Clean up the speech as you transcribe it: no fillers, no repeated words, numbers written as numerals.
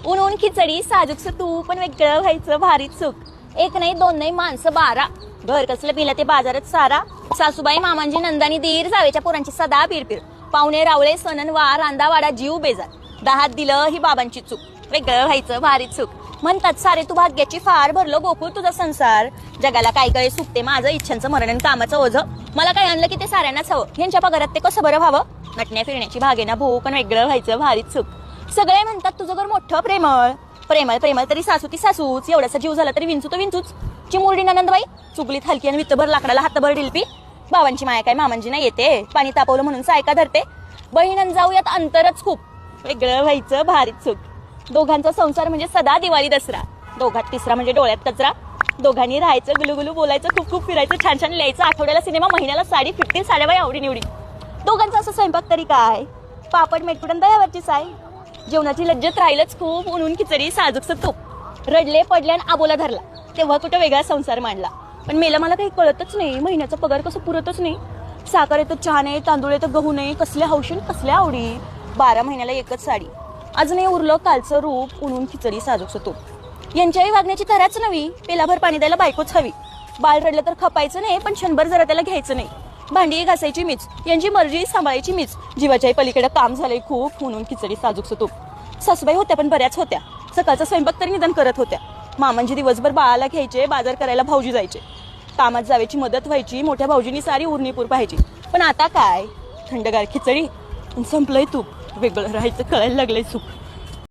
ऊन ऊन खिचडी साजूकचं तूप पण वेगळं व्हायचं भारी चूक. एक नाही दोन नाही माणसं 12. घर कसलं पिलं ते बाजारात सारा. सासूबाई मामांजी नंदानी दीर जावेच्या पोरांची सदा पिरपिर. पाहुणे रावळे सणनवार रांदावाडा जीव बेजार. 10 दिलं ही बाबांची चूक. वेगळं व्हायचं भारी चूक. म्हणतात सारे तू भाग्याची फार भरलो गोकुळ तुझा संसार. जगाला काय काय सुटते माझं इच्छांचं मरण कामाचं ओझं. मला काय आणलं की ते साऱ्यांनाच हवं. ह्यांच्या पगारात ते कसं बरं व्हावं. नटण्या फिरण्याची भागेना भाऊ पण वेगळं व्हायचं भारी चूक. सगळे म्हणतात तुझं घर मोठं प्रेमळ. प्रेमळ प्रेमळ तरी सासू ती सासूच. एवढासा जीव झाला तरी विंचू तो विंचूच. चिमुरडी नंदबाई चुगलीत हलकी आणि वित्तभर लाकडाला हातभर डिलपी. बाबांची माया काय मामांजी नाही येते. पाणी तापवलं म्हणून सायका धरते. बहिणन जाऊ यात अंतरच खूप. वेगळं व्हायचं भारीच चूक. दोघांचा संसार म्हणजे सदा दिवाळी दसरा. दोघात तिसरा म्हणजे डोळ्यात कचरा. दोघांनी राहायचं गुलुगुलू बोलायचं खूप खूप फिरायचं छान छान लिहायचं. आठवड्याला सिनेमा महिन्याला साडी 15 साड्याबाई आवडी निवडी. दोघांचा असं स्वयंपाक तरी काय. पापड मेटकुटन दयावरची साय. जेवणाची लज्जत राहिलंच खूप. ऊन खिचडी साजूकचं तूप. रडले पडले आणि आबोला धरला तेव्हा कुठं वेगळा संसार मांडला. पण मेला मला काही कळतच नाही. महिन्याचा पगार कसं पुरतच नाही. साखर येतं चहा नाही तांदूळ येतं गहू नाही. कसल्या हौशीन कसल्या आवडी. 12 महिन्याला एकच साडी. अजूनही उरलं कालचं रूप. ऊन खिचडी साजूकचं तूप. यांच्याही वागण्याची तऱ्याच नवी. पेलाभर पाणी द्यायला बायकोच हवी. बाळ रडलं तर खपायचं नाही पण क्षणभर जरा त्याला घ्यायचं नाही. भांडी घासायची मीच. यांची मर्जी सांभाळायची मीच. जीवाच्याही पलीकडे काम झालंय खूप. म्हणून खिचडी साजूकचं तूप. सासूबाई होत्या पण बऱ्याच होत्या. सकाळचा स्वयंपाक तरी निदान करत होत्या. मामांजी दिवसभर बाळाला घ्यायचे. बाजार करायला भाऊजी जायचे. कामात जावेची मदत व्हायची. मोठ्या भाऊजींनी सारी उरणीपूर पाहायची. पण आता काय थंडगार खिचडी संपलंय तूप. वेगळं राहायचं कळायला लागलंय सुख.